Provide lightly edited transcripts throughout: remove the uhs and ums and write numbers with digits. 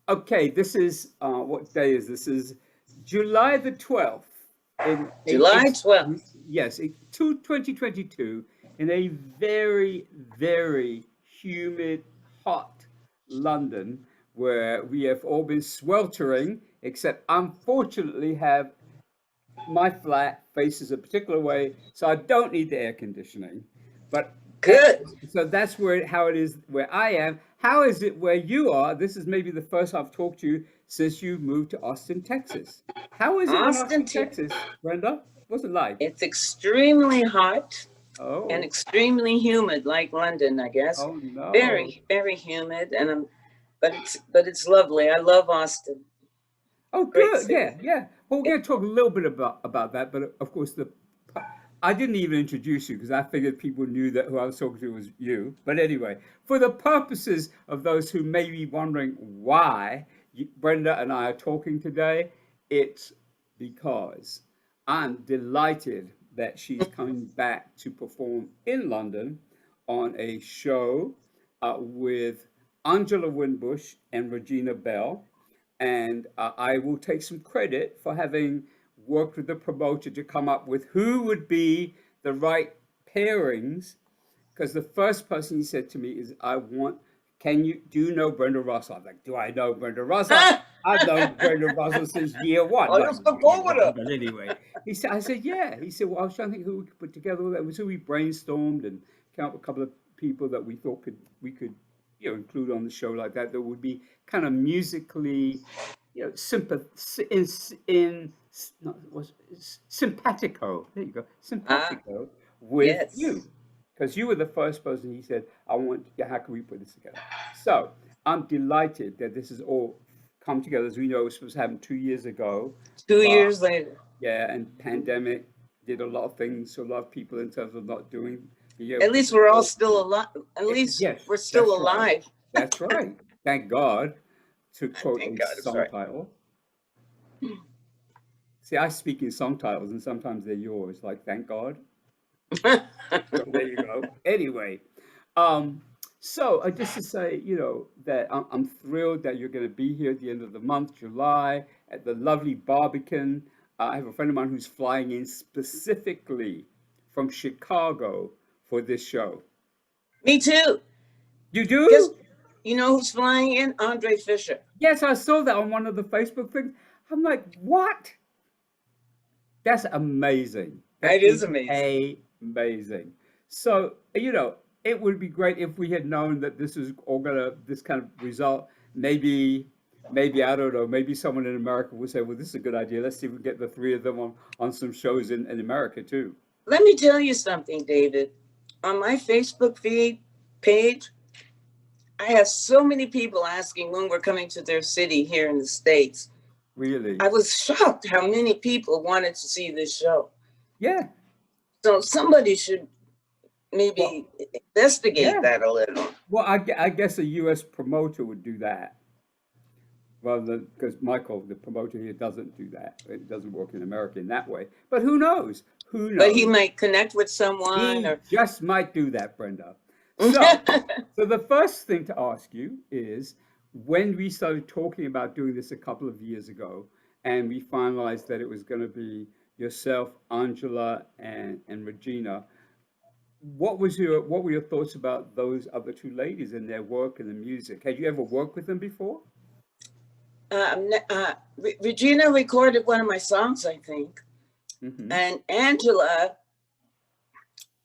Okay, this is what day is this? Is July the 12th. July It's 12th. yes, 2022 in a very, very humid, hot London where we have all been sweltering, except unfortunately have my flat faces a particular way, so I don't need the air conditioning. But eh, Good. so that's where how it is where I am. How is it where you are? This is maybe the first I've talked to you since you moved to Austin, Texas. How is it in Austin, Austin, Texas, Brenda? What's it like? it's extremely hot and Oh, extremely humid, like London, I guess. oh no. Very, very humid, and but it's lovely. I love Austin. Oh, Great good. city. Yeah, yeah. Well, we're It, going to talk a little bit about that, but of course, I didn't even introduce you because I figured people knew that who I was talking to was you. But anyway, for the purposes of those who may be wondering why Brenda and I are talking today, it's because I'm delighted that she's coming back to perform in London on a show with Angela Winbush and Regina Belle, and I will take some credit for having worked with the promoter to come up with who would be the right pairings. Because the first person he said to me is, "I want. Can you do you know Brenda Russell?" I'm like, "Do I know Brenda Russell? I've known Brenda Russell since year one. oh, Not let's go year over one, there. but anyway." He said, "I said, yeah." He said, "Well, I was trying to think who we could put together with that." So we brainstormed and came up with a couple of people that we thought we could include on the show like that would be kind of musically sympath in not was simpatico. There you go, Ah, simpatico with you, yes. because you were the first person he said, "I want. Yeah, how can we put this together?" So I'm delighted that this has all come together. As we know, it was supposed to happen 2 years ago, Two but years later. yeah, and pandemic did a lot of things to a lot of people in terms of not doing being able At to least we're all support. still alive. At least Yes, we're still that's right. alive. That's right. Thank God, to quote Thank a God it's song right. title. See, I speak in song titles and sometimes they're yours, like thank God. So there you go. Anyway, um, so just to say, that I'm thrilled that you're going to be here at the end of the month, July, at the lovely Barbican. I have a friend of mine who's flying in specifically from Chicago for this show. Me too. You Guess do? you know who's flying in? Andre Fisher. Yes, I saw that on one of the Facebook things. I'm like, what? That's amazing. It That is is amazing. amazing. So, it would be great if we had known that this is all gonna this kind of result. Maybe I don't know. Maybe someone in America will say, "Well, this is a good idea. Let's see if we can get the three of them on some shows in America too." Let me tell you something, David. On my Facebook feed page, I have so many people asking when we're coming to their city here in the States. Really? I was shocked how many people wanted to see this show. Yeah. So somebody should maybe Well, investigate yeah. that a little. Well, I guess a U.S. promoter would do that rather than because Michael, the promoter here, doesn't do that. It doesn't work in America in that way. But who knows? Who But he knows? might connect with someone He or just might do that, Brenda. So the first thing to ask you is when we started talking about doing this a couple of years ago, and we finalized that it was going to be yourself, Angela, and Regina. What were your thoughts about those other two ladies and their work and the music? Had you ever worked with them before? Regina recorded one of my songs, I think. Hmm. And Angela,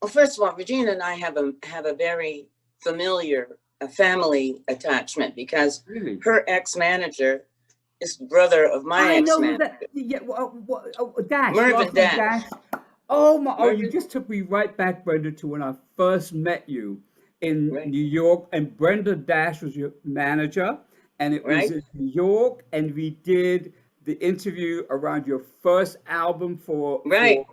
well, first of all, Regina and I have a very familiar family attachment because Really? her ex manager is the brother of my I ex know who that. manager, Yeah, Dash, Mervyn last name Dash. Dash. Oh my! Oh, you Mervyn, just took me right back, Brenda, to when I first met you in right, New York, and Brenda Dash was your manager, and it was right, in New York, and we did the interview around your first album for right.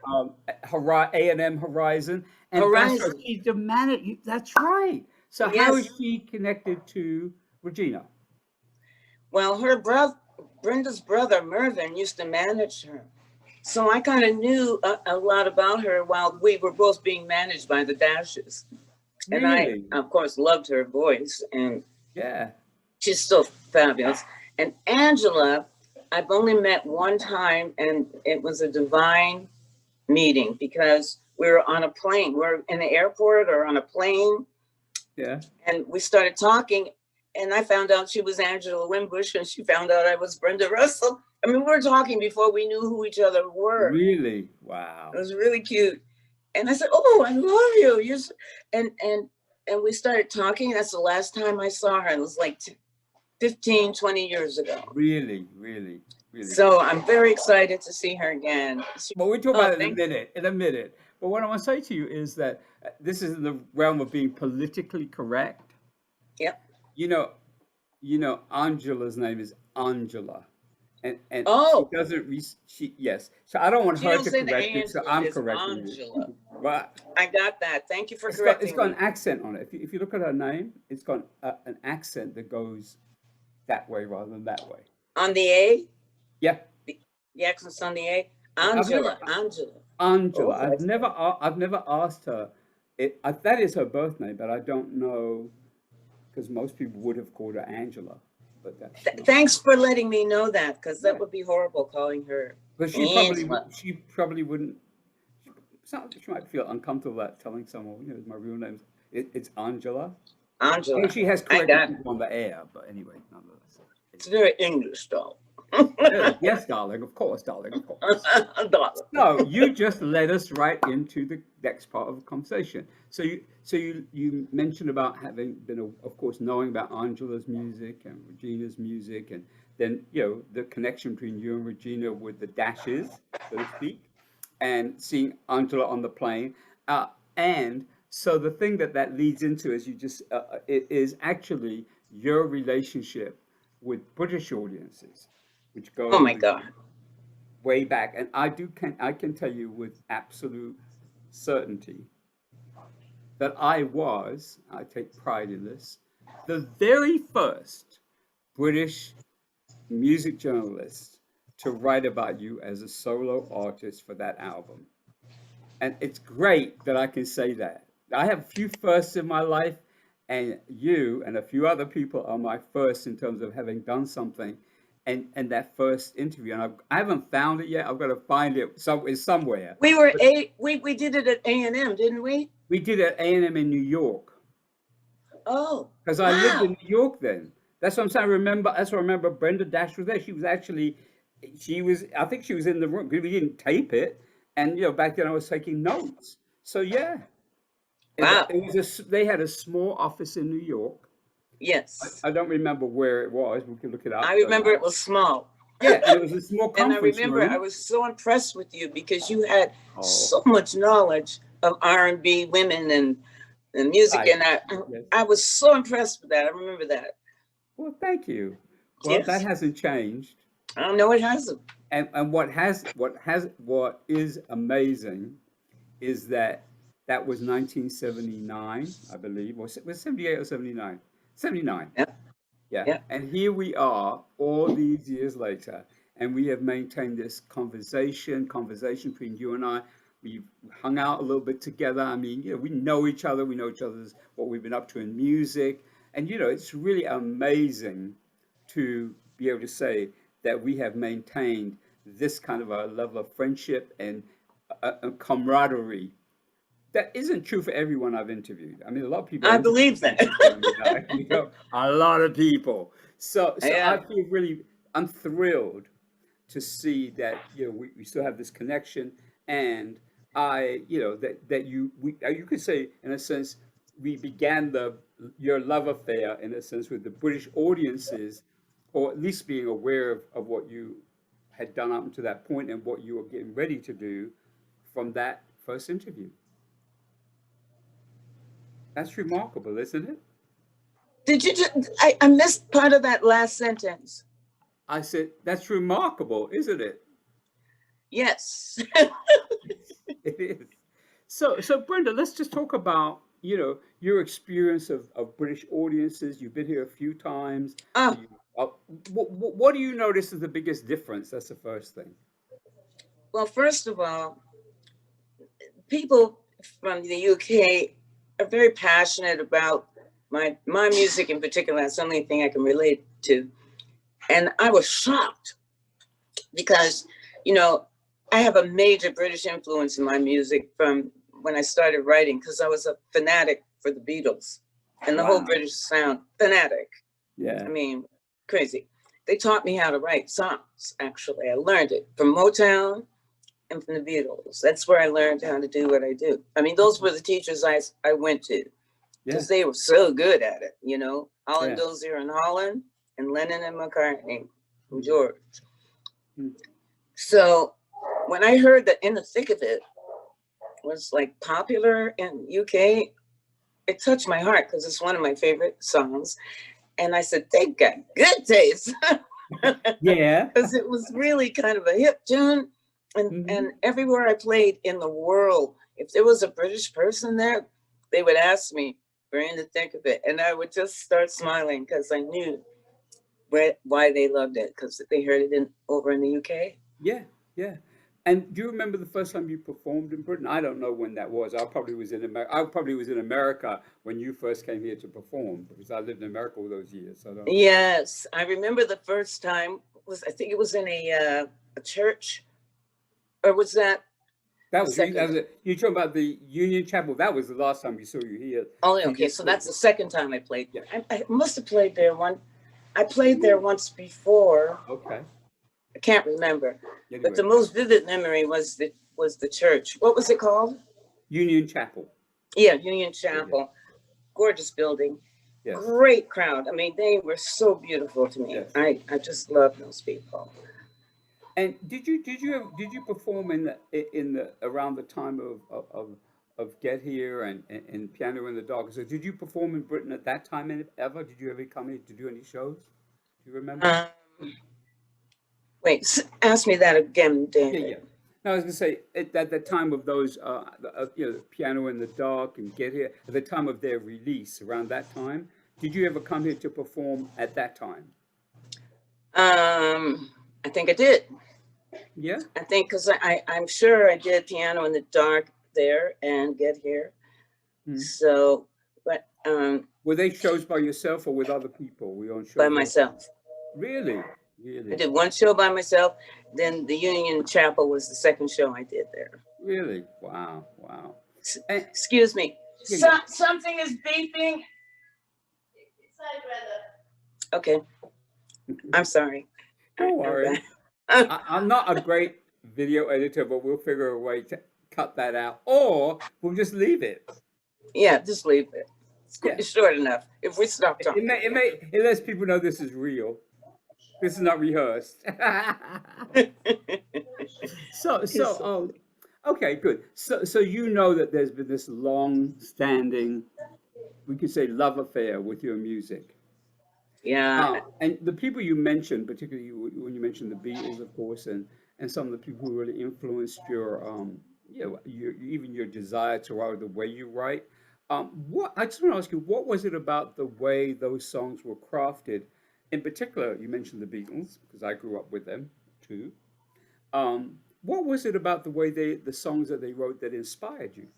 A&M Horizon, and that's right. Horizon. She's the manager. That's right. So how is Yes. she connected to Regina? Well, her brother, Brenda's brother, Mervyn, used to manage her. So I kind of knew a lot about her while we were both being managed by the Dashes. And I, Really? of course, loved her voice, and Yeah. she's still fabulous. And Àngela, I've only met one time, and it was a divine meeting because we were on a plane. We're in the airport or on a plane. Yeah. And we started talking, and I found out she was Àngela Winbush, and she found out I was Brenda Russell. I mean, we were talking before we knew who each other were. Really? Wow. It was really cute. And I said, "Oh, I love you." And we started talking. That's the last time I saw her. It was like 15, 20 years ago. Really, really, really. So I'm very excited to see her again. Well, we'll talk about it in a minute. But what I want to say to you is that this is in the realm of being politically correct. Yep. You know, Angela's name is Àngela. And Oh, she doesn't, yes. So I don't want she her don't to say the correct it, so I'm Angela, correcting it's you. Àngela. Right. I got that. Thank you for It's correcting got me. an accent on it. If you look at her name, it's got an accent that goes that way rather than that way. On the A? Yeah. The accent's on the A? I've never, Àngela. Angela. Oh, I've never asked her. That is her birth name, but I don't know because most people would have called her Angela. But that's not. Thanks for letting me know that, because that Yeah. would be horrible calling her But Angela. she probably wouldn't. She might feel uncomfortable at telling someone, my real name. It's Àngela. Angela. And she has I corrected got it. people on the air, but anyway, nonetheless. It's very English, though. Yes, darling, of course, darling, of course. Darling. No, you just led us right into the next part of the conversation. So you mentioned about having been, of course, knowing about Angela's music and Regina's music, and then the connection between you and Regina with the dashes, so to speak, and seeing Angela on the plane, and so the thing that leads into is actually your relationship with British audiences, which Oh, my goes God. way back. And I can tell you with absolute certainty that I take pride in this, the very first British music journalist to write about you as a solo artist for that album. And it's great that I can say that. I have a few firsts in my life, and you and a few other people are my first in terms of having done something. And that first interview, and I haven't found it yet. I've got to find it somewhere. We did it at A&M, didn't we? We did it at A&M in New York Oh, because I lived in wow. New York then. That's what I'm saying. That's what I remember. Brenda Dash was there. I think she was in the room because we didn't tape it. And back then I was taking notes. So yeah, Wow. they had a small office in New York. Yes. I don't remember where it was. We can look it up. I remember it was small. Yeah, and it was a small And I conference remember room. I was so impressed with you because you had Oh, so much knowledge of R&B women and music. right. And Yes. I was so impressed with that. I remember that. Well, thank you. Well, that Yes. hasn't changed. I know it hasn't. And what is amazing is that was 1979, I believe, or was 78 or 79? 79. Yeah. Yeah. Yeah. And here we are all these years later, and we have maintained this conversation between you and I. We've hung out a little bit together. I mean, we know each other. We know each other's what we've been up to in music. And, it's really amazing to be able to say that we have maintained this kind of a level of friendship and a camaraderie that isn't true for everyone I've interviewed. I mean, a lot of people. I believe that. A lot of people. So Yeah. I'm thrilled to see that we still have this connection, and you could say in a sense we began your love affair in a sense with the British audiences, or at least being aware of what you had done up to that point and what you were getting ready to do from that first interview. That's remarkable, isn't it? Did you I missed part of that last sentence. I said, that's remarkable, isn't it? Yes. It is. So Brenda, let's just talk about, your experience of British audiences. You've been here a few times. Oh, What do you notice is the biggest difference? That's the first thing. well, first of all, people from the UK are very passionate about my music in particular. That's the only thing I can relate to. And I was shocked because, you know, I have a major British influence in my music from when I started writing, because I was a fanatic for the Beatles and the whole Wow. British sound. Fanatic. Yeah. I mean, crazy. They taught me how to write songs, actually. I learned it from Motown and from the Beatles. That's where I learned how to do what I do. I mean, those were the teachers I went to, Yeah. because they were so good at it, you know. Holland Yeah. Dozier and Holland, and Lennon and McCartney and Mhm. George. Mhm. So when I heard that In the Thick of It was like popular in UK, it touched my heart because it's one of my favorite songs. And I said, they got good taste. Yeah. Because it was really kind of a hip tune. Mhm. And everywhere I played in the world, if there was a British person there, they would ask me, Brenda, think of it. And I would just start smiling because I knew why they loved it, because they heard it over in the UK. Yeah. Yeah. And do you remember the first time you performed in Britain? I don't know when that was. I probably was in America. I probably was in America when you first came here to perform, because I lived in America all those years. So I don't know. Yes, I remember the first time I think it was in a church, or was that That the was you. That second? was it. You talking about the Union Chapel? That was the last time we saw you here. Oh, You okay. did So tour. that's the second time I played. Yeah. I must have played there one. I played there once before. Okay. I can't remember, but Anyway, the most vivid memory was the church. What was it called? Union Chapel. Yeah, Union Yeah. Yeah. Chapel. Gorgeous building. Yes. Great crowd. I mean, they were so beautiful to me. Yes. I just love those people. And did you perform in the around the time of Get Here and Piano in the Dark? So did you perform in Britain at that time ever? Did you ever come here to do any shows? Do you remember? Um, Wait, ask me that again, Yeah, yeah. David. No, I was gonna say at the time of those, Piano in the Dark and Get Here, at the time of their release, around that time, did you ever come here to perform at that time? I think I did. Yeah. I think because I'm sure I did Piano in the Dark there and Get Here. Hmm. So, but Were they shows by yourself or with other people? Were you on by shows with? myself. Really? I Really? did one show by myself. Then the Union Chapel was the second show I did there. Really? Wow. Wow. And Excuse me. yeah, yeah. Something is beeping. Okay, I'm sorry. Don't I'm worry. back. I'm not a great video editor, but we'll figure a way to cut that out, or we'll just leave it. Yeah, just leave it. Yeah. It's short enough. If we stop It talking. it lets people know this is real. This is not rehearsed. Okay, good. So you know that there's been this long-standing, we could say, love affair with your music. Yeah. And the people you mentioned, particularly when you mentioned the Beatles, of course, and some of the people who really influenced even your desire to write, the way you write. What I just want to ask you, what was it about the way those songs were crafted? In particular, you mentioned the Beatles because I grew up with them too. What was it about the way the songs that they wrote that inspired you?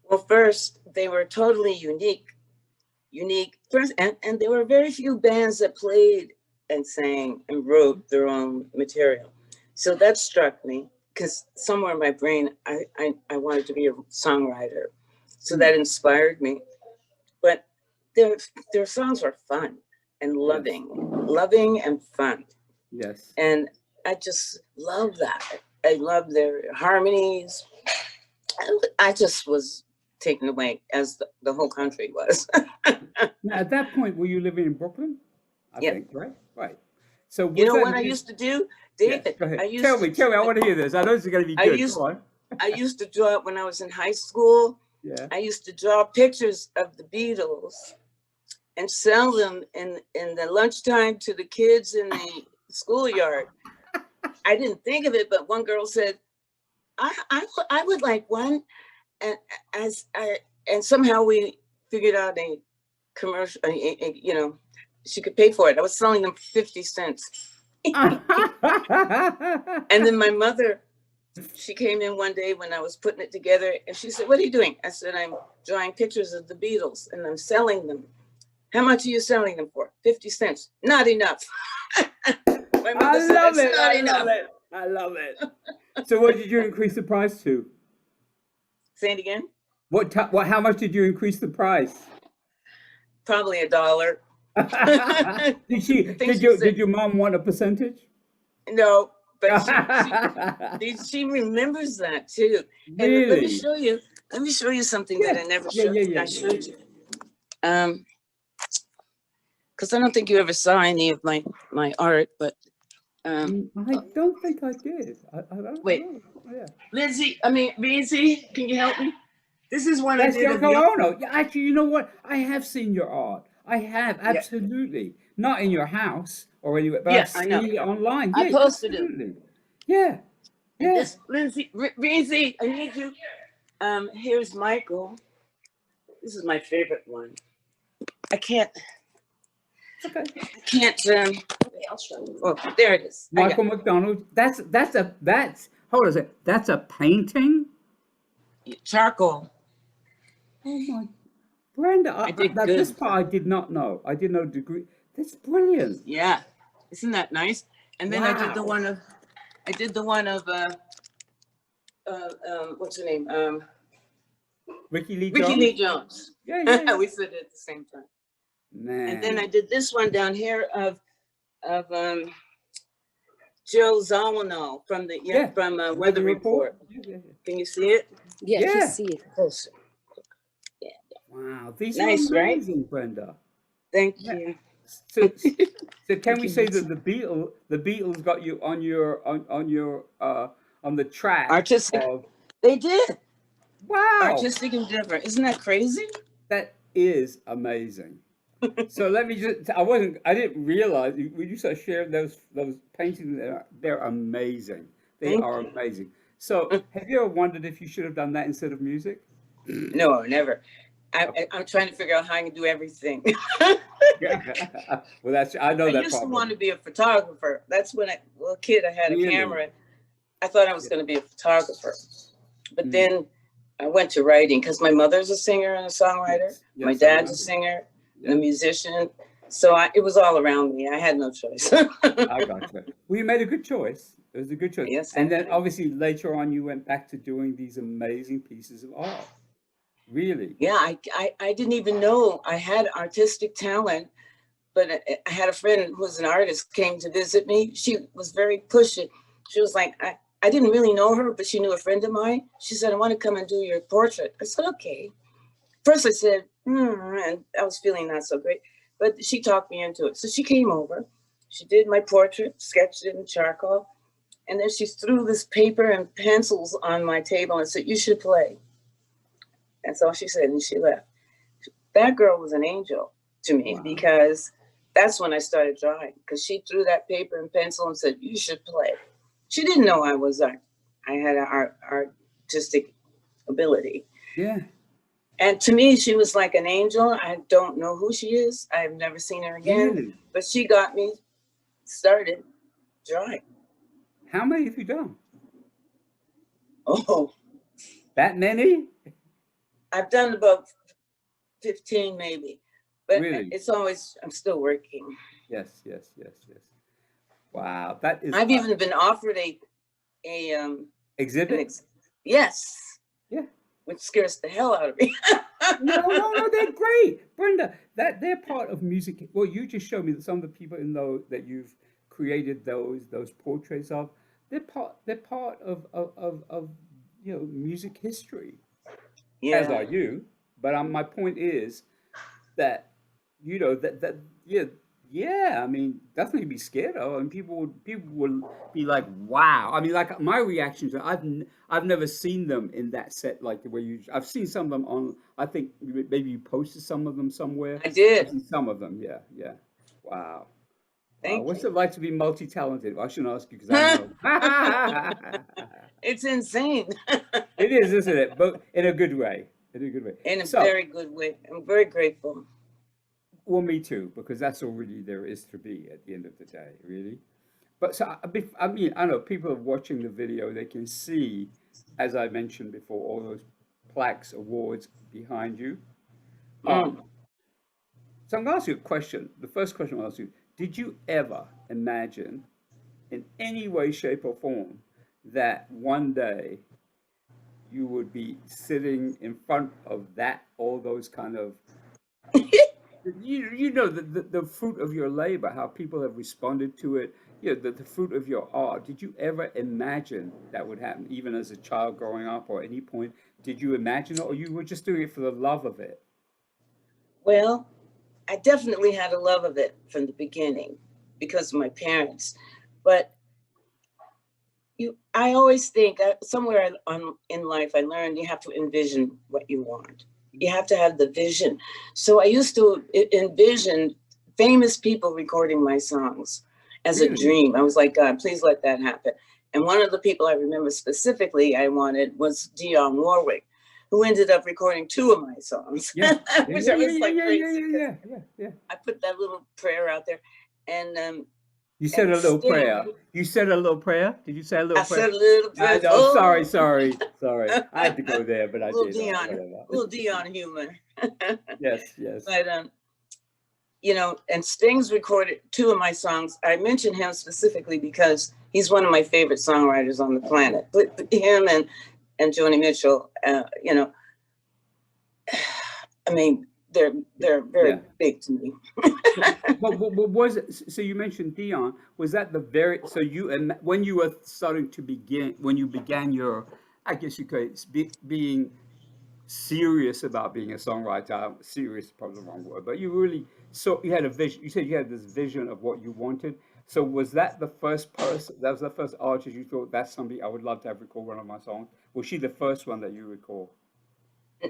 Well, first, they were totally unique. First, and there were very few bands that played and sang and wrote their own material. So that struck me because somewhere in my brain, I wanted to be a songwriter. So Hmm. that inspired me. But their songs were fun and Yes. loving and fun. Yes. And I just love that. I love their harmonies. I just was taken away, as the whole country was. Now, at that point, were you living in Brooklyn? I Yeah. think, right? Right. So You was know that what I music? used to do, Yes. David? Go ahead. I used Tell to me. I want to hear this. I know this is going to be I good. used Go on. I used to draw when I was in high school. Yeah. I used to draw pictures of the Beatles and sell them in the lunchtime to the kids in the schoolyard. I didn't think of it, but one girl said, I would like one, and and somehow we figured out a commercial. She could pay for it. I was selling them 50 cents. And then my mother, she came in one day when I was putting it together, and she said, "What are you doing?" I said, "I'm drawing pictures of the Beatles and I'm selling them." How much are you selling them for? 50 cents. Not enough. My mother I said, love that's it. not I enough. love it. I love it. So what did you increase the price to? Say it again. How much did you increase the price? Probably $1. Did your mom want a percentage? No, but she remembers that too. And let me Really? show you. Let me show you something that I never showed. I showed you. Because I don't think you ever saw any of my art, but I don't think I did. I don't. wait. I don't, yeah. Lindsay, can you help me? This is one I That's did of Yoko you. Ono. Yeah, actually, you know what? I have seen your art. I have, Yeah. absolutely. Not in your house or anywhere, but Yeah, I've I seen know. it online. I Yeah, posted it. absolutely. Yeah. And Yeah. this, Lindsay, I need you. Here's Michael. This is my favorite one. I can't. Okay. I'll show you. Oh, there it is. Michael McDonald. That's hold on a second. That's a painting? Charcoal. Oh my Brenda, I did this good. part I did not know. I didn't know degree. That's brilliant. Yeah. Isn't that nice? And then I did the one of what's her name? Ricky Lee Ricky Jones? Lee Jones. Yeah. We said it at the same time. Man. And then I did this one down here of Joe Zawinul from Weather Report. Yeah. Can you see it? Yeah, Yeah. I can see it. Closer. Wow, these Nice, are right? amazing, Brenda. Thank Yeah. you. So can we you, say Nancy. that the Beatles got you on the track Artistic. of They did. wow. Artistic endeavor. Isn't that crazy? That is amazing. So let me just I didn't realize when you started sharing those paintings, they're amazing. They Thank are you. amazing. So have you ever wondered if you should have done that instead of music? No, never. I'm trying to figure out how I can do everything. Yeah. Well, I know I that used to problem. want to be a photographer. That's when I was a kid. I had a Really? camera. And I thought I was going to be a photographer. But Mm. then I went to writing because my mother's a singer and a songwriter. Yes, My I dad's remember. a singer, Yeah. a musician. So it was all around me. I had no choice. I got you. Well, you made a good choice. It was a good choice. Yes, And I then did. obviously later on you went back to doing these amazing pieces of art. Really? Yeah, I didn't even know I had artistic talent. But I had a friend who was an artist came to visit me. She was very pushy. She was like, I didn't really know her, but she knew a friend of mine. She said, I want to come and do your portrait. I said, okay. First I said, and I was feeling not so great, but she talked me into it. So she came over. She did my portrait, sketched it in charcoal. And then she threw this paper and pencils on my table and said, you should play. That's all she said, and she left. That girl was an angel to me. Wow. Because that's when I started drawing, because she threw that paper and pencil and said, you should play. She didn't know I had an artistic ability. Yeah. And to me, she was like an angel. I don't know who she is. I've never seen her again. Really? But she got me started drawing. How many have you done? Oh. That many? I've done about 15 maybe. But really? It's always, I'm still working. Yes. Wow, that is. I've even been offered a exhibit. Yes. Yeah. Which scares the hell out of me. No, they're great, Brenda. They're part of music. Well, you just showed me that some of the people that you've created those portraits of. They're part of music history. Yeah. As are you. But my point is that I mean, definitely be scared of, and people would be like, wow. I mean, like my reactions, I've never seen them in that set, like the way I've seen some of them on, I think maybe you posted some of them somewhere. I did. I've seen some of them, yeah. Wow. Thank What's you. it like to be multi-talented? I shouldn't ask you because I know. It's insane. It is, isn't it? But in a good way. In a very good way. I'm very grateful. Well, me too, because that's all really there is to be at the end of the day, really. But so, I mean, I know people are watching the video, they can see, as I mentioned before, all those plaques, awards behind you. So I'm going to ask you a question. The first question I'll ask you: did you ever imagine, in any way, shape, or form, that one day you would be sitting in front of that, all those kind of, you know, the fruit of your labor, how people have responded to it, you know, the fruit of your art. Did you ever imagine that would happen, even as a child growing up, or at any point? Did you imagine it, or you were just doing it for the love of it? Well, I definitely had a love of it from the beginning because of my parents. But I always think somewhere in life I learned you have to envision what you want. You have to have the vision. So I used to envision famous people recording my songs as a Really? dream. I was like, God, please let that happen. And one of the people I remember specifically I wanted was Dionne Warwick, who ended up recording two of my songs, Yeah. Yeah, which yeah, I yeah, was yeah, like yeah, yeah, crazy yeah, because yeah, yeah, yeah. I put that little prayer out there. And You said and a little Sting, prayer. You said a little prayer. Did you say a I little prayer? said a little I prayer. know. Sorry, Oh, sorry, sorry. I had to go there, but I little did. All right, Dion, whatever. little Dion humor. Yes, yes. But and Sting's recorded two of my songs. I mentioned him specifically because he's one of my favorite songwriters on the planet. But him and Joni Mitchell, I mean, they're Yeah. very big to me. But was it, so you mentioned Dion, was that the very, so you, and when you were starting to begin, when you began your, I guess you could, being serious about being a songwriter, serious is probably the wrong word, but you really, so you had a vision, you said you had this vision of what you wanted. So was that the first person, that was the first artist you thought, that's somebody I would love to have record one of my songs? Was she the first one that you recall?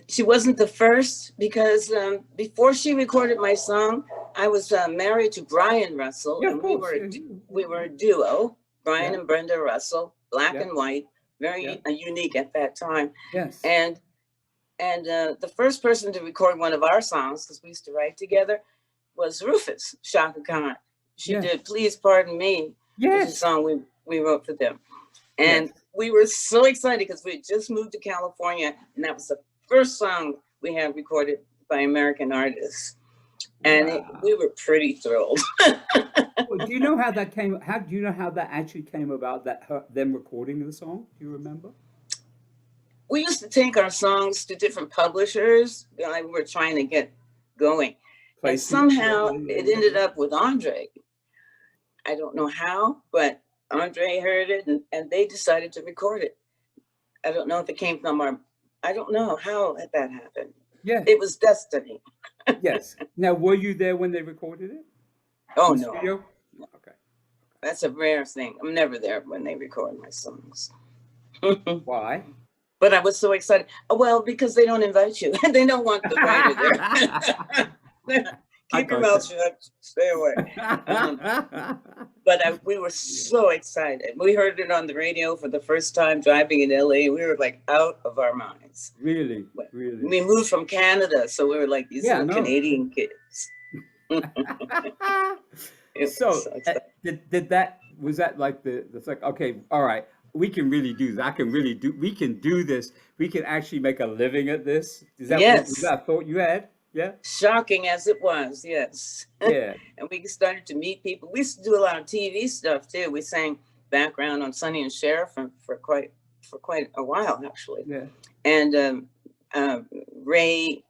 She wasn't the first because before she recorded my song, I was married to Brian Russell, Yeah, of and we course. were Yeah, we were a duo, Brian yeah, and Brenda Russell, black yeah, and white, yeah. very unique at that time. Yes. And the first person to record one of our songs, because we used to write together, was Rufus Shaka Khan. She Yes. did "Please Pardon Me," which is a Yes. song we wrote for them. Yes. And we were so excited because we had just moved to California, and that was the first song we had recorded by American artists. And we Wow. were pretty thrilled. Well, do you know how that came? How do you know how that actually came about? That them recording the song? Do you remember? We used to take our songs to different publishers. We were trying to get going. And Placement? Yeah, somehow yeah, yeah, it yeah, ended yeah. up with Andre. I don't know how, but Andre heard it and they decided to record it. I don't know if it came from I don't know how that happened. Yeah. It was destiny. Yes. Now, were you there when they recorded it Oh in the no, studio? Okay. that's a rare thing. I'm never there when they record my songs. Why? But I was so excited. Well, because they don't invite you. They don't want the writer there. I Keep your got mouth shut. Stay away. Um, but we were so excited. We heard it on the radio for the first time driving in LA. We were like out of our minds. Really, really. We moved from Canada, so we were like these Yeah, little no. Canadian kids. It was So, so exciting. did that, was that like it's like, okay, all right, we can really do that. I can really do, we can do this. We can actually make a living at this. Is that what, was Yes. that a thought you had? Yeah? Shocking as it was, yes. Yeah. And we started to meet people. We used to do a lot of TV stuff too. We sang background on Sonny and Cher for quite a while actually. Yeah. And Ray,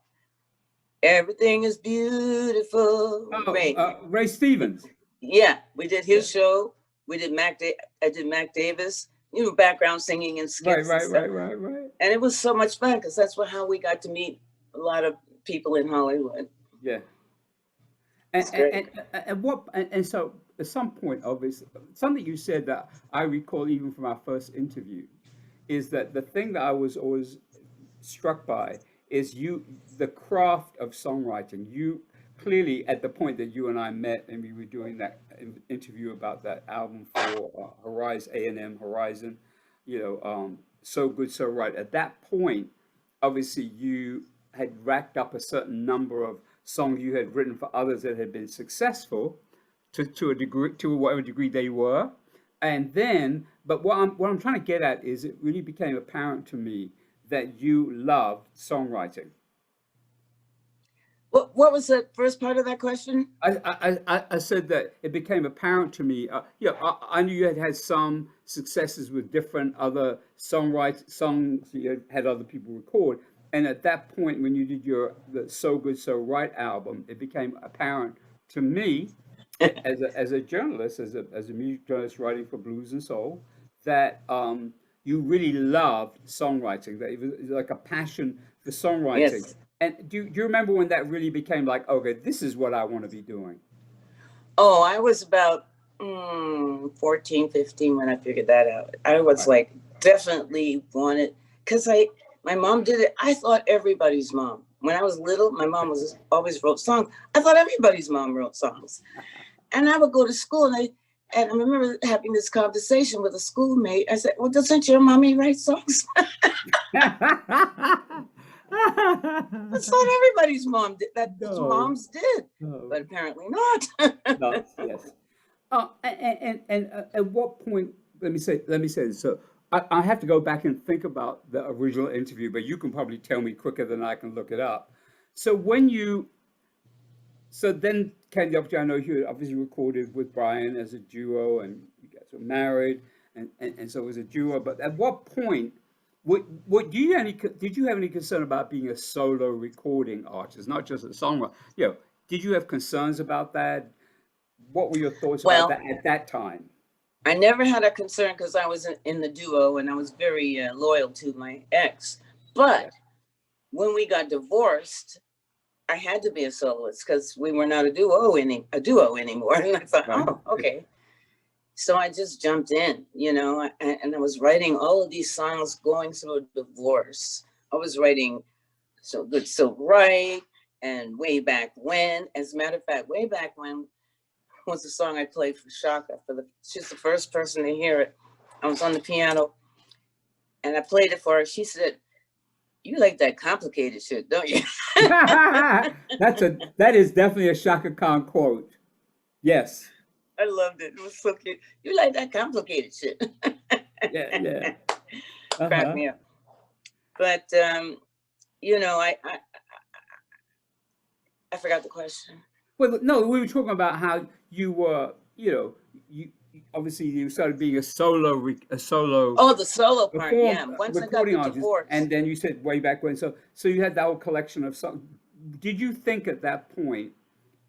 everything is beautiful. Oh, Ray, Ray Stevens. yeah, we did Yeah. his show. We did I did Mac Davis. Background singing and Right, skits and right, stuff. right, right, right. And it was so much fun because that's how we got to meet a lot of people in Hollywood. Yeah. It's great. And so at some point, obviously, something you said that I recall even from our first interview is that the thing that I was always struck by is the craft of songwriting. You clearly, at the point that you and I met and we were doing that interview about that album for Horizon, A&M Horizon, So Good, So Right. At that point, obviously, you had racked up a certain number of songs you had written for others that had been successful to a degree, to whatever degree they were. And then, but what I'm trying to get at is it really became apparent to me that you loved songwriting. Well, what was the first part of that question? I said that it became apparent to me. Yeah, I knew you had had some successes with different other songs you had other people record, and at that point, when you did the So Good So Right album, it became apparent to me, as a journalist, as a music journalist writing for blues and soul, that you really loved songwriting. That it was like a passion for songwriting. Yes. And do you remember when that really became like, okay, this is what I want to be doing? Oh, I was about 14, 15 when I figured that out. I was Right. like, definitely wanted, because my mom did it. I thought everybody's mom. When I was little, my mom was always wrote songs. I thought everybody's mom wrote songs. And I would go to school and I remember having this conversation with a schoolmate. I said, well, doesn't your mommy write songs? I thought everybody's mom did that. No, Moms did, no, but apparently not. no, yes. And at what point? Let me say this. So I have to go back and think about the original interview, but you can probably tell me quicker than I can look it up. So so then came the opportunity. I know you had obviously recorded with Brian as a duo, and you guys were married, and so it was a duo. But at what point? Did you have any concern about being a solo recording artist, not just a songwriter? Did you have concerns about that? What were your thoughts about Well, that at that time? I never had a concern because I was in the duo and I was very loyal to my ex. Yeah. But when we got divorced, I had to be a soloist because we were not a duo anymore. And I thought, Right. oh, okay. So I just jumped in, and I was writing all of these songs going through a divorce. I was writing So Good, So Right, and Way Back When. As a matter of fact, Way Back When was the song I played for Shaka. She's the first person to hear it. I was on the piano and I played it for her. She said, you like that complicated shit, don't you? That is definitely a Shaka Khan quote. Yes. I loved it. It was so cute. You like that complicated shit. Yeah, yeah. Cracked Uh-huh. me up. But I forgot the question. Well, no, we were talking about how you were, you obviously you started being a solo Oh, the solo part. perform Yeah. Once I got recording the artist, divorce. and then you said way back when. So you had that whole collection of songs. Did you think at that point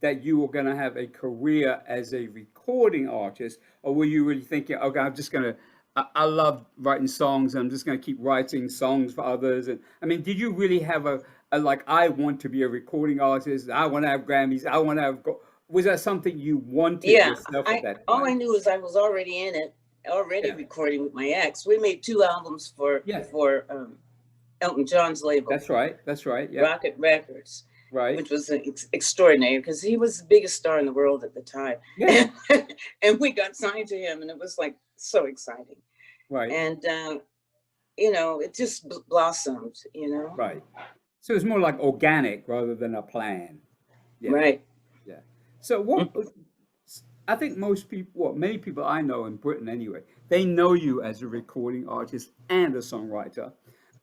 that you were going to have a career as a recording artist, or were you really thinking, okay, I'm just going to, I love writing songs, and I'm just going to keep writing songs for others? And I mean, did you really have a like, I want to be a recording artist, I want to have Grammys, I want to have, was that something you wanted Yeah. yourself at that All I time? knew is I was already in it, already Yeah. recording with my ex. We made 2 albums Yeah. for Elton John's label, That's right. That's right. Yeah. Rocket Records, Right. which was extraordinary because he was the biggest star in the world at the time. Yeah. And we got signed to him, and it was like so exciting. Right. And it just blossomed. Right. So it's more like organic rather than a plan. Yeah. Right. Yeah. So what I think most people, well, many people I know in Britain anyway, they know you as a recording artist and a songwriter.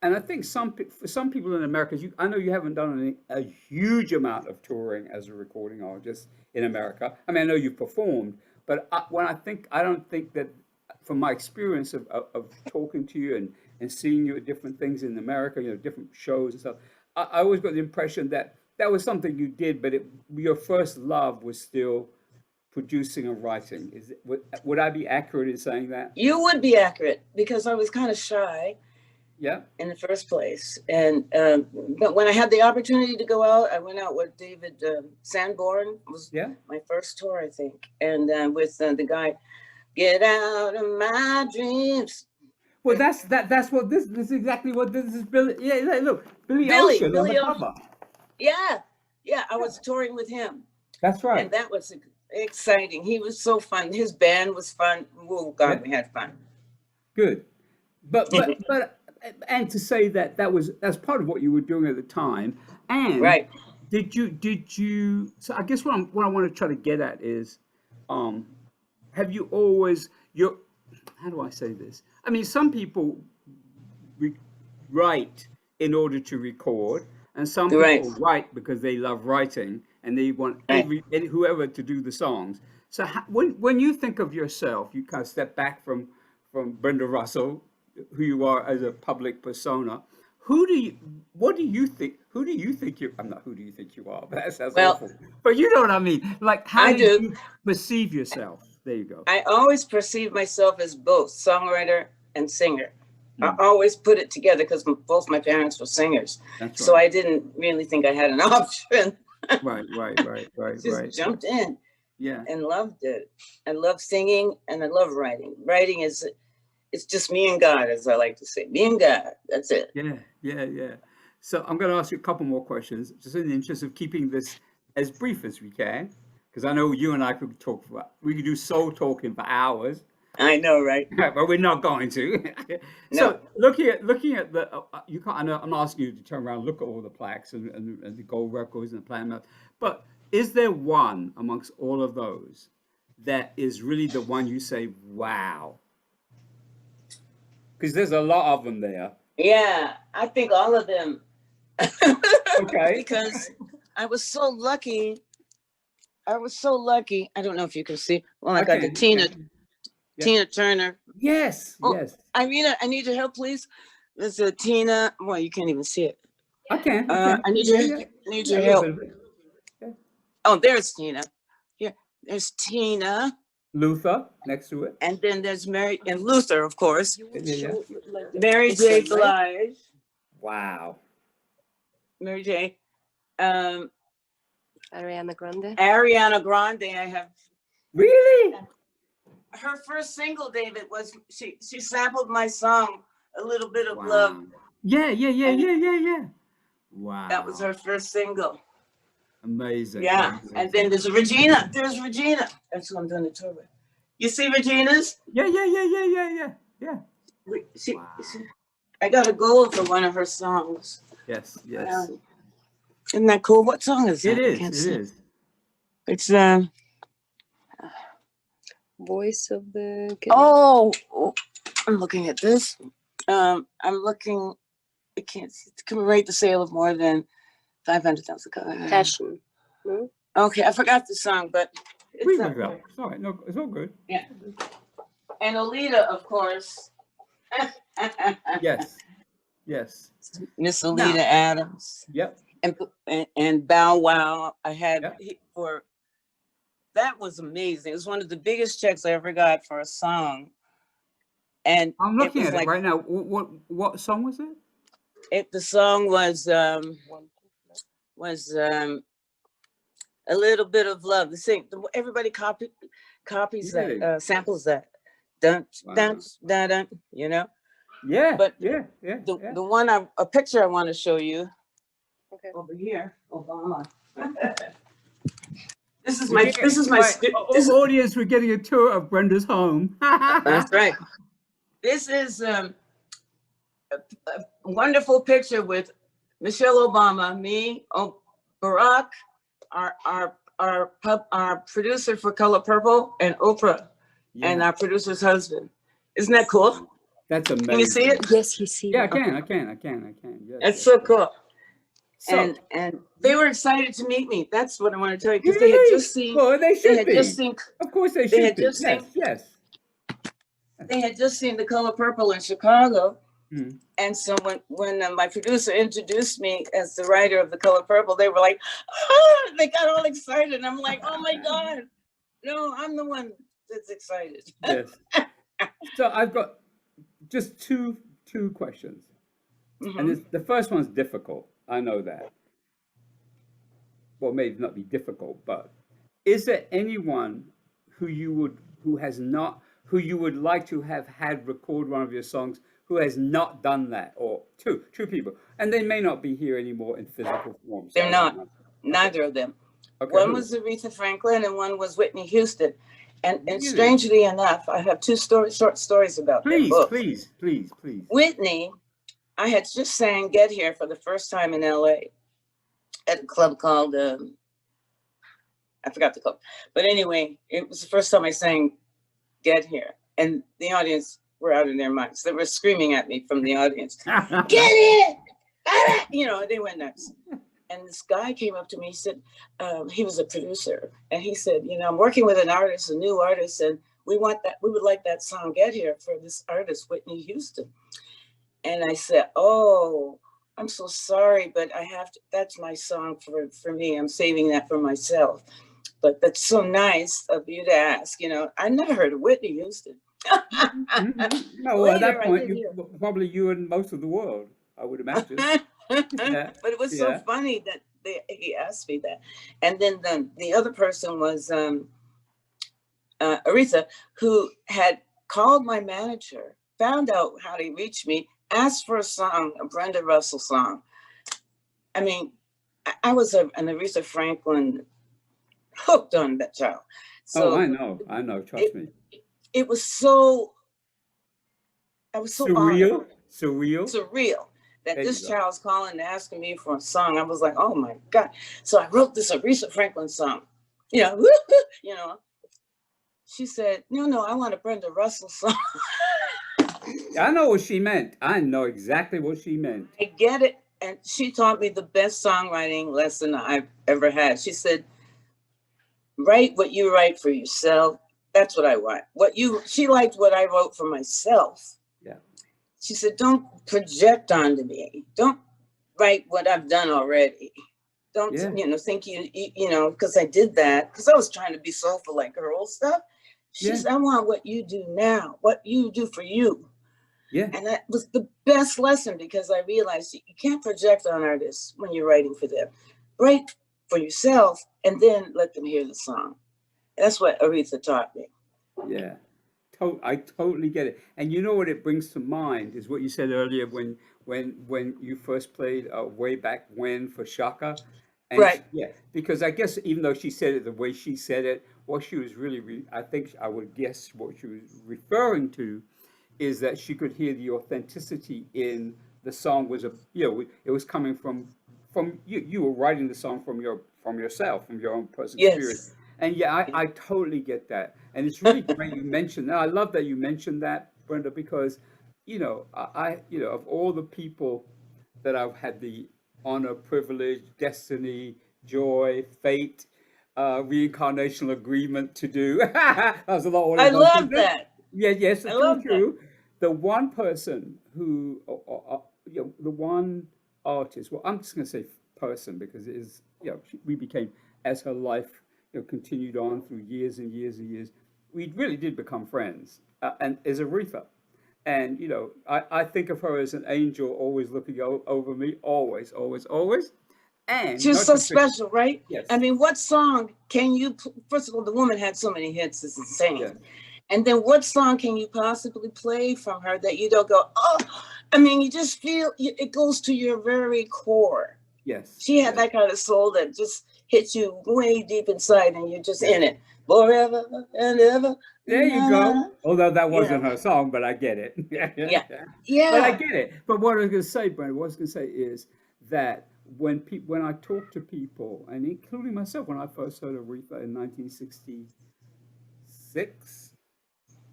And I think for some people in America, I know you haven't done a huge amount of touring as a recording artist in America. I mean, I know you've performed, but I don't think that, from my experience of talking to you and seeing you at different things in America, different shows and stuff, I always got the impression that that was something you did, but your first love was still producing and writing. Would I be accurate in saying that? You would be accurate because I was kind of shy Yeah. in the first place. And but when I had the opportunity to go out, I went out with David Sanborn. It was Yeah. my first tour, I think, and with the guy, "Get Out of My Dreams." Well, that's what this is exactly what this is. Billy, yeah, look, Billy Billy, Ocean on the Billy Ocean. cover. Yeah, I Yeah. was touring with him, That's and right. that was exciting. He was so fun. His band was fun. Oh Yeah. God, we had fun. Good. But and to say that that's part of what you were doing at the time. And Right. did you so I guess what I want to try to get at is, um have you always your how do I say this? I mean, some people write in order to record, and some Right. people write because they love writing and they want Right. whoever to do the songs. So when you think of yourself, you kind of step back from Brenda Russell, who you are as a public persona. Who do you? What do you think? Who do you think you? I'm not. Who do you think you are? But that sounds Well, awful. But you know what I mean. Like, how I do do. you perceive yourself? There you go. I always perceive myself as both songwriter and singer. I Mm, always put it together because both my parents were singers. that's So right. I didn't really think I had an option. Right. Just jumped in Yeah. and loved it. I love singing and I love writing. Writing is, it's just me and God, as I like to say. Me and God. That's it. Yeah. So I'm going to ask you a couple more questions, just in the interest of keeping this as brief as we can, because I know you and I could talk for, we could do soul talking for hours, I know, right? but we're not going to. No. So looking at the, you can't. I know, I'm not asking you to turn around and look at all the plaques and the gold records and the platinum, but is there one amongst all of those that is really the one you say, wow? Because there's a lot of them there. Yeah, I think all of them. Okay. Because I was so lucky. I was so lucky. I don't know if you can see. Well, I got the Okay. Yeah. Tina Turner. Yes. Oh, Yes. I need your help, please. There's a Tina. Well, you can't even see it. I can. I need your Yeah. need Yeah. your A little help. bit of it. Yeah. Oh, there's Tina. Here, there's Tina, Luther next to it. and then there's Mary and Luther, of course. Yeah. Mary J. Blige. Wow. Mary J. Ariana Grande. Ariana Grande. I have Really? her first single, David, was she sampled my song, A Little Bit of Wow. Love. Yeah. Wow. That was her first single. Amazing. Yeah. Amazing. And then there's Regina. There's Regina. That's who I'm doing the tour with. You see Regina's? Yeah. She, Wow. I got a gold for one of her songs. Yes. Isn't that cool? What song is that? It I can't is. see. It is. It's Voice of the. oh, I'm looking at this. I'm looking. I can't see. Commemorate the sale of more than 500,000 copies. Passion. No? Okay, I forgot the song, but We it's look up it up. there. It's all right. No, it's all good. Yeah. And Alita, of course. Yes. Miss Alita Now- Adams. Yep. And Bow Wow. I had Yep. for that was amazing. It was one of the biggest checks I ever got for a song. And I'm looking was at it right now. What song was it? the song was A Little Bit of Love. Everybody copies Really? that, samples that. Dun, Wow. dun, dun, dun, you know. Yeah. But yeah. The one a picture I want to show you Okay. over here, Obama. This is We're my getting- audience. We're getting a tour of Brenda's home. That's right. This is a wonderful picture with Michelle Obama, me, Barack, our producer for Color Purple, and Oprah, and Yeah. our producer's husband. Isn't that cool? That's amazing. Can you see it? Yes, you see. Yeah, I that. can. Yes, It's so cool. So, And they were excited to meet me. That's what I want to tell you, because they had really? just seen. Well, they They should had be. just seen. Of course, they they should had be. just Yes. They had just seen The Color Purple in Chicago. Mhm. And so when my producer introduced me as the writer of The Color Purple, they were like, oh, they got all excited. And I'm like, oh my God, no, I'm the one that's excited. Yes. So I've got just two questions, and the first one's difficult. I know that. Well, maybe not be difficult, but is there anyone who you would like to have had record one of your songs who has not done that, or two people, and they may not be here anymore in physical form? So They're not, neither of them. Okay, One who? was Aretha Franklin and one was Whitney Houston. And Really? strangely enough, I have two short stories about them both. Please. Whitney, I had just sang Get Here for the first time in LA at a club called, I forgot the club. But anyway, it was the first time I sang Get Here. And the audience were out of their minds. They were screaming at me from the audience, Get it! you know, they went nuts. And this guy came up to me, he said, he was a producer, and he said, you know, I'm working with an artist, a new artist, and we would like that song Get Here for this artist, Whitney Houston. And I said, oh, I'm so sorry, but I have to, that's my song for me. I'm saving that for myself. But that's so nice of you to ask, you know. I never heard of Whitney Houston. No, well, at Later, that I point, did hear. probably you and most of the world, I would imagine. Yeah, But it was so yeah. funny that he asked me that. And then the other person was Aretha, who had called my manager, found out how to reach me, asked for a song, a Brenda Russell song. I mean, I was an Aretha Franklin hooked on that child. Oh, So I know, trust me. it was so, I was so honored, surreal that There you this go. child's calling and asking me for a song. I was like, oh my God. So I wrote this Aretha Franklin song, you know, you know. She said, no, I want a Brenda Russell song. I know what she meant. I know exactly what she meant. I get it. And she taught me the best songwriting lesson I've ever had. She said, write what you write for yourself. That's what I want. She liked what I wrote for myself. Yeah. She said, don't project onto me. Don't write what I've done already. Don't, you know, think you know, because I did that, because I was trying to be soulful like her old stuff. She said, I want what you do now, what you do for you. Yeah. And that was the best lesson, because I realized you can't project on artists when you're writing for them. Write for yourself and then let them hear the song. That's what Aretha taught me. Yeah. I totally get it. And you know what it brings to mind is what you said earlier when you first played way back when for Shaka. And Right. yeah, because I guess even though she said it the way she said it, what she was I think I would guess what she was referring to is that she could hear the authenticity in the song was it was coming from you. You were writing the song from yourself, from your own personal experience. Yes. And yeah, I totally get that. And it's really great you mentioned that. I love that you mentioned that, Brenda, because, you know, of all the people that I've had the honor, privilege, destiny, joy, fate, reincarnational agreement to do. That was a lot all I in one love sentence. that. Yeah, yes, I it's love true. The one person who, the one artist, well, I'm just going to say person because it is, we became, as her life, continued on through years and years and years, we really did become friends, and is Aretha. And, I think of her as an angel always looking over me, always, always, always. And She was not so just because, special, right? yes, I mean, what song can you, first of all, the woman had so many hits, it's insane. yes, And then what song can you possibly play from her that you don't go, oh, I mean, you just feel, it goes to your very core. yes, She had yes, that kind of soul that just hits you way deep inside and you're just yes. in it. Forever and ever. There you go. Although that You wasn't know, her song, but I get it. yeah. But I Yeah. get it. But what I was going to say, Brenda, what I was going to say is that when I talk to people, and including myself, when I first heard Aretha in 1966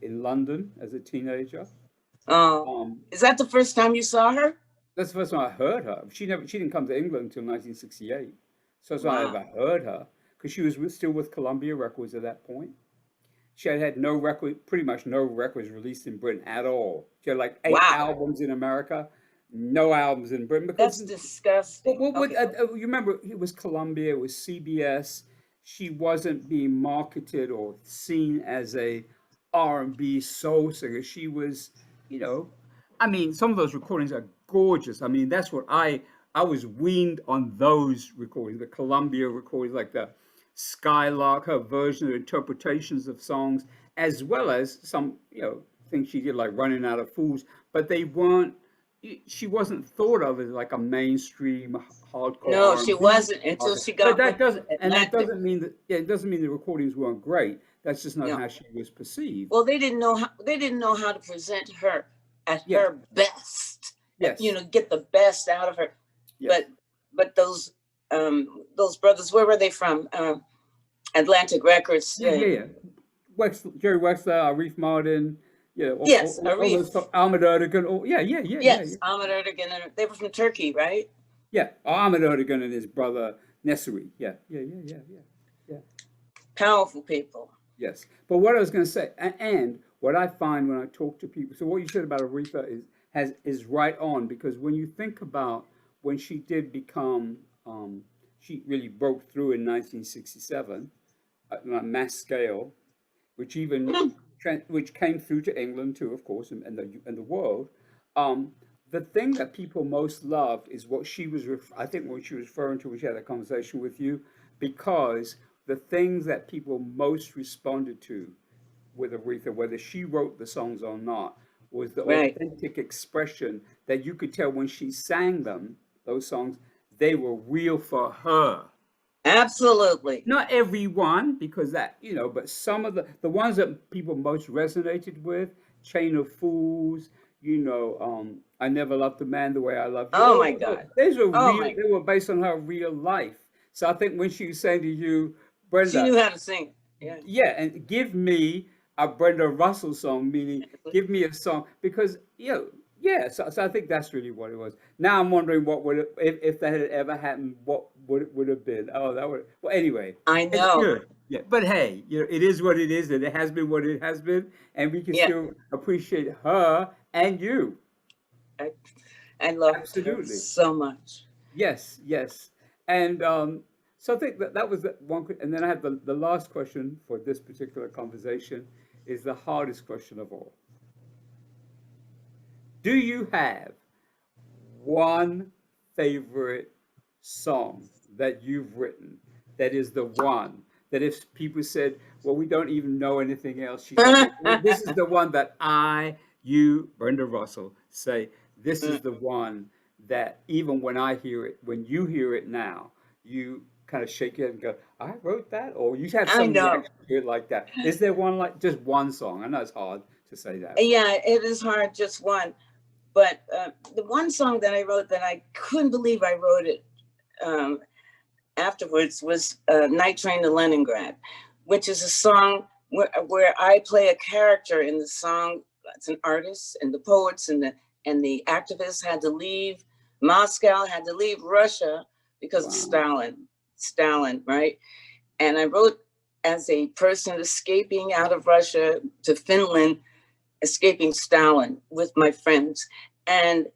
in London as a teenager, Oh, um, is that the first time you saw her? that's the first time I heard her. She didn't come to England until 1968. So that's when I ever Wow. heard her, because she was still with Columbia Records at that point. She had no record, pretty much no records released in Britain at all. She had like 8 Wow. albums in America, no albums in Britain That's because disgusting. what Okay. you remember it was Columbia, it was CBS. She wasn't being marketed or seen as a R&B soul singer. She was, you know, I mean, some of those recordings are gorgeous. I mean, that's what I was weaned on those recordings, the Columbia recordings, like the Skylark, her version of interpretations of songs, as well as some, things she did like Running Out of Fools, but they weren't. She wasn't thought of as like a mainstream hardcore No, she R&B wasn't until artist. she But got with that Atlantic. doesn't mean that it doesn't mean the recordings weren't great. That's just not No. how she was perceived. Well, they didn't know how to present her at Yeah. her best. Yes. Get the best out of her. Yes. But those brothers, where were they from? Atlantic Records. Yeah. Jerry Wexler, Arif Mardin, Yeah, Yes, all Arif. those Ahmed Erdogan. Oh, yeah. Yes, Ahmed Erdogan. They were from Turkey, right? Yeah, Ahmed Erdogan and his brother Nesri. Yeah. Powerful people. Yes. But what I was going to say, and what I find when I talk to people, so what you said about Aretha is right on, because when you think about when she did become, she really broke through in 1967 on a mass scale, which even which came through to England too, of course, and the world. Um, the thing that people most loved is what she was. I think what she was referring to when she had a conversation with you, because the things that people most responded to with Aretha, whether she wrote the songs or not, was the Right. authentic expression that you could tell when she sang them. Those songs, they were real for her. Absolutely. Not everyone, because that, but some of the ones that people most resonated with, Chain of Fools, I Never Loved a Man the Way I Loved You. Oh Oh, my no, God. these were Oh real, my. they were based on her real life. So I think when she was saying to you, She Brenda, knew how to sing. Yeah. yeah, and give me a Brenda Russell song, meaning give me a song, because yeah. So I think that's really what it was. Now I'm wondering what would if that had ever happened, what would it would have been? Oh, that would. Well, anyway, I it's know. good. Yeah, but hey, it is what it is, and it has been what it has been, and we can Yeah. still appreciate her and you. I, I loved her Absolutely. so much. Yes. And so I think that was the one. And then I have the last question for this particular conversation is the hardest question of all. Do you have one favorite song that you've written that is the one that if people said, well, we don't even know anything else, she said, this is the one that Brenda Russell, say, this is the one that even when I hear it, when you hear it now, you kind of shake your head and go, I wrote that? Or you have I some know. reaction to it like that. Is there one, like just one song? I know it's hard to say that. Yeah, it is hard, just one. But the one song that I wrote that I couldn't believe I wrote it um, afterwards was Night Train to Leningrad, which is a song where I play a character in the song. It's an artist, and the poets and the activists had to leave Moscow, had to leave Russia because of Wow. Stalin, right? And I wrote as a person escaping out of Russia to Finland, escaping Stalin with my friends. And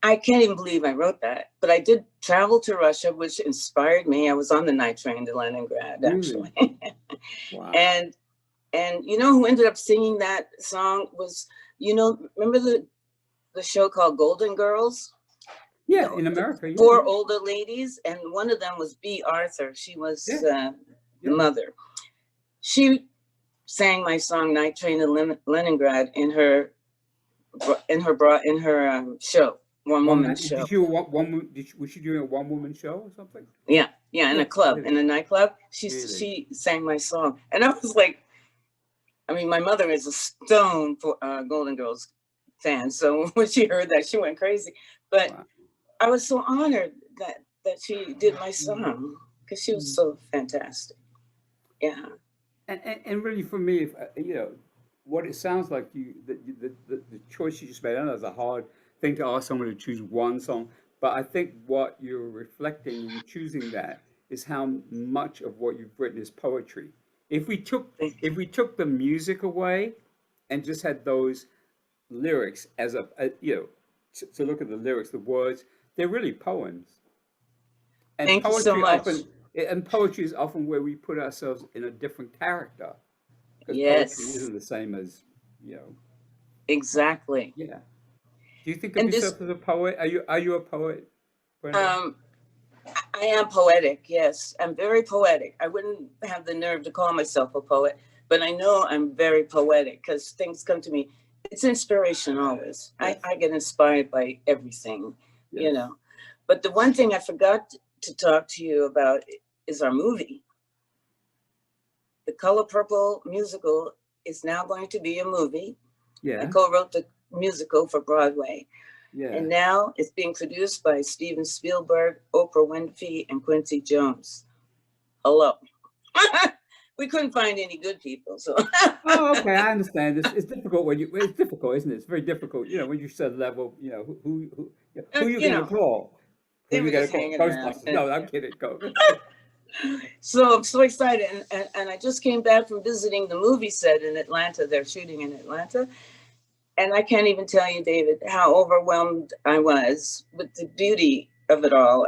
I can't even believe I wrote that, but I did travel to Russia, which inspired me. I was on the night train to Leningrad, Really? actually. Wow. and you know who ended up singing that song was, remember the show called Golden Girls? Yeah, The, in the America, yeah, four older ladies, and one of them was B. Arthur. She was yeah, the yeah. mother. She sang my song "Night Train to Leningrad" in her show, one One woman man. show. Did you one? Was she doing a one woman show or something? Yeah, in a club, Really, in a nightclub. really. She sang my song, and I was like, I mean, my mother is a stone for Golden Girls fan, so when she heard that, she went crazy. But Wow. I was so honored that she did my Mm, song because she was mm. so fantastic. Yeah. And really, for me, if what it sounds like the choice you just made. I know it's a hard thing to ask someone to choose one song, but I think what you're reflecting in choosing that is how much of what you've written is poetry. If we took Thank if we took the music away and just had those lyrics as to look at the lyrics, the words, they're really poems. And Thank you so much. poetry is often where we put ourselves in a different character because poetry Yes, isn't the same as you know. exactly. Yeah. Do you think of And this, yourself as a poet? Are you a poet, Brenda? um, I am poetic. Yes, I'm very poetic. I wouldn't have the nerve to call myself a poet, but I know I'm very poetic because things come to me. It's inspiration always. I, Yes. I get inspired by everything, you Yes. know. But the one thing I forgot to talk to you about is our movie. The Color Purple musical is now going to be a movie. I Yeah. co-wrote the musical for Broadway. Yeah. And now it's being produced by Steven Spielberg, Oprah Winfrey, and Quincy Jones. Hello. we couldn't find any good people. So Oh, okay, I understand. It's difficult when it's difficult, isn't it? It's very difficult, when you said level, who you you gonna know, call? Who they you were gonna just call? hanging around. Ghostbusters. No, I'm kidding. Go. So I'm so excited. And I just came back from visiting the movie set in Atlanta. They're shooting in Atlanta. And I can't even tell you, David, how overwhelmed I was with the beauty of it all.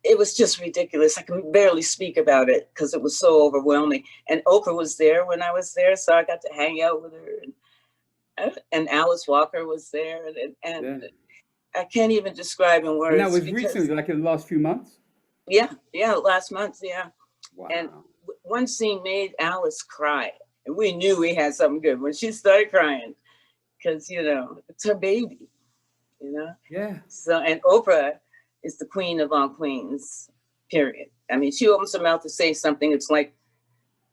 It was just ridiculous. I can barely speak about it because it was so overwhelming. And Oprah was there when I was there. So I got to hang out with her. And Alice Walker was there. And Yeah. I can't even describe in And that words was because, recently, like in the last few months? yeah, last month, yeah. And Wow. one scene made Alice cry. And we knew we had something good when she started crying because, it's her baby, Yeah. So, and Oprah is the queen of all queens, period. I mean, she opens her mouth to say something. It's like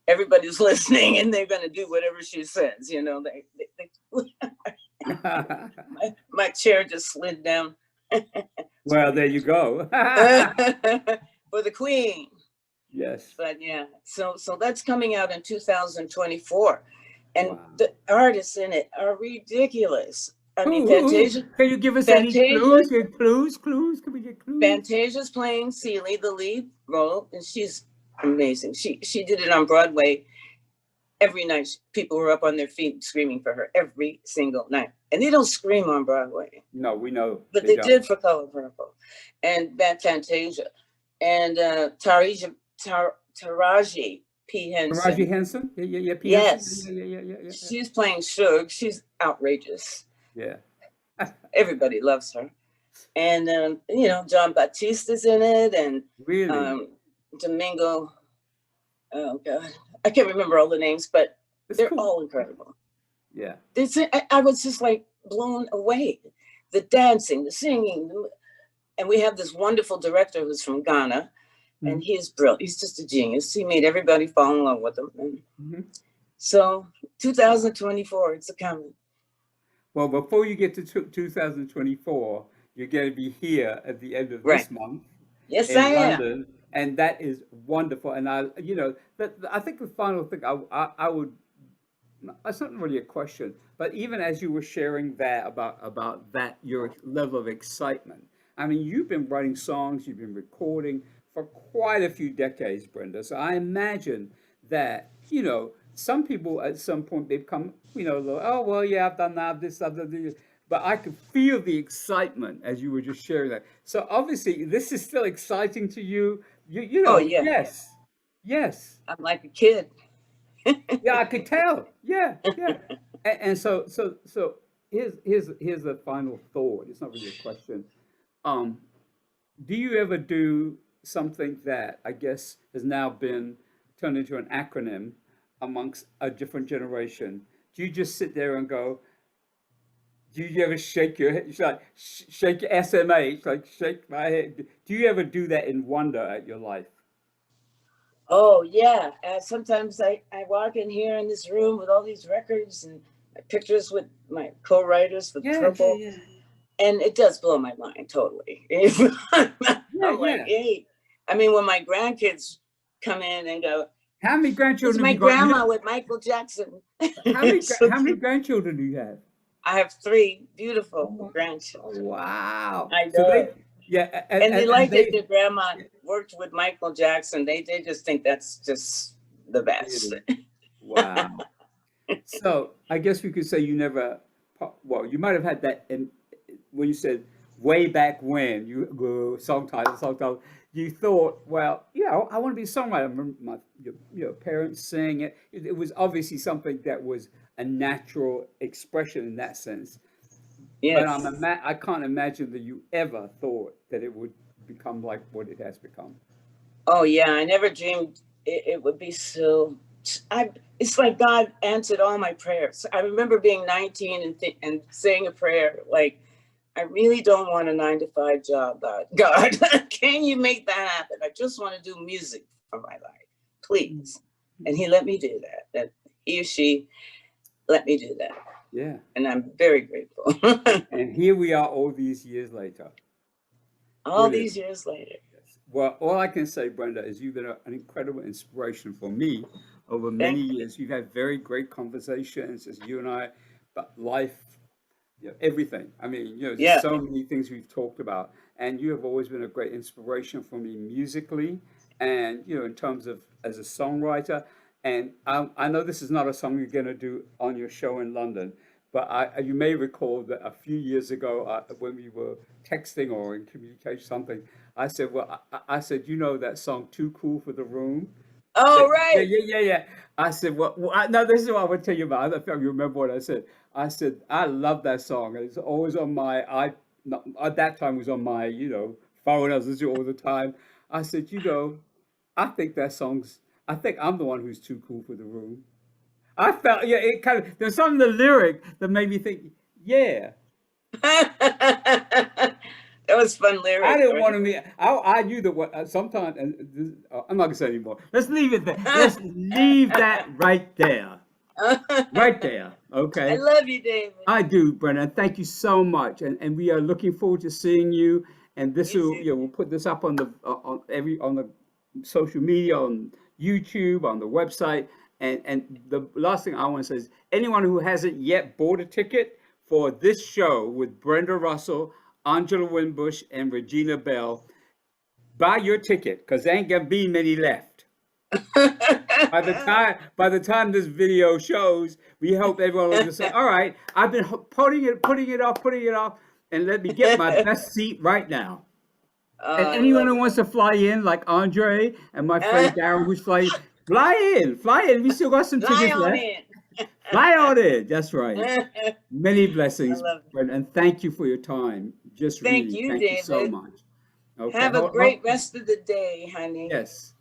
everybody's listening and they're going to do whatever she says, my chair just slid down. Well, there you go. For the queen. Yes. But yeah, so that's coming out in 2024. And Wow. the artists in it are ridiculous. I mean, Who? Fantasia. Can you give us any clues? Clues? Can we get clues? Fantasia's playing Celie, the lead role, and she's amazing. She did it on Broadway every night. People were up on their feet screaming for her every single night. And they don't scream on Broadway. No, we know. But they did for Color Purple. And Fantasia. And Taraji P. Henson. Taraji Henson? Yeah. P. Yes. Henson? Yeah. She's playing Suge. She's outrageous. Yeah. Everybody loves her. And, John Batista's in it. And Really? Domingo. Oh, God. I can't remember all the names, but they're cool. All incredible. Yeah. I was just like blown away. The dancing, the singing. And we have this wonderful director who's from Ghana. And he's brilliant. He's just a genius. He made everybody fall in love with him. So 2024, it's a coming. Well, before you get to 2024, you're going to be here at the end of this month. Yes, in I London, am. And that is wonderful. And I think the final thing I would, it's not really a question, but even as you were sharing that about that, your level of excitement. I mean, you've been writing songs, you've been recording for quite a few decades, Brenda. So I imagine that, some people at some point they've come, oh, well, yeah, I've done that, this, I've done this. But I could feel the excitement as you were just sharing that. So obviously, this is still exciting to you. Oh, yeah. Yes. I'm like a kid. Yeah, I could tell. Yeah. And so here's a final thought. It's not really a question. Do you ever do something that I guess has now been turned into an acronym amongst a different generation? Do you just sit there and go, do you ever shake your head? It's like shake your SMH, like shake my head. Do you ever do that in wonder at your life? Oh, yeah. Sometimes I walk in here in this room with all these records and pictures with my co-writers with Purple. Yeah. And it does blow my mind totally. I'm like, hey. I mean, when my grandkids come in and go, how many grandchildren? My grandma with Michael Jackson. How many grandchildren do you have? I have 3 beautiful grandchildren. Wow. I know. So and they like that their grandma worked with Michael Jackson. They just think that's just the best. Wow. So I guess we could say you never, well, you might have had that when you said way back when you go song title, you thought, well, I want to be a songwriter. I remember your parents saying it. It was obviously something that was a natural expression in that sense. Yes. But I can't imagine that you ever thought that it would become like what it has become. Oh yeah, I never dreamed it would be so. It's like God answered all my prayers. I remember being 19 and saying a prayer like, I really don't want a 9-to-5 job, God. Can you make that happen? I just want to do music for my life, please. And he let me do that. That he or she let me do that. Yeah. And I'm very grateful. And here we are all these years later. All these years later. Yes. Well, all I can say, Brenda, is you've been an incredible inspiration for me over many Thank you. years. You've had very great conversations as you and I, about life, everything. I mean, just Yeah. so many things we've talked about, and you have always been a great inspiration for me musically, and in terms of as a songwriter. And I know this is not a song you're going to do on your show in London, but you may recall that a few years ago, when we were texting or in communication something, I said, well, I said, that song "Too Cool for the Room." Oh, Yeah, right. yeah, yeah, yeah. I said, no, this is what I would tell you about. I don't know if you remember what I said. I said, I love that song. It's always on not, at that time it was on my, phone. I was listening all the time. I said, I think I'm the one who's too cool for the room. I felt, yeah, it kind of, there's something in the lyric that made me think, yeah. That was fun I lyric, didn't want right? to be. I knew that what sometimes, and I'm not gonna say anymore. Let's leave it there. Let's leave that right there, right there. I Okay. love you, David. I do, Brennan. Thank you so much, and we are looking forward to seeing you. And this You will, too. we'll put this up on the on the social media, on YouTube, on the website. And the last thing I want to say is anyone who hasn't yet bought a ticket for this show with Brenda Russell, Àngela Winbush, and Regina Belle, buy your ticket because there ain't gonna be many left. By the time this video shows, we hope everyone will just say, "All right, I've been putting it off, and let me get my best seat right now." Oh, And I anyone love who wants to fly in, like Andre and my friend it. Darren, who's flying, fly in. We still got some Fly tickets on left. in. Fly on in. That's right. I Many blessings, love it. and thank you for your time. Just Thank really, you, thank you so David. much. Okay, Have a great rest of the day, honey. yes.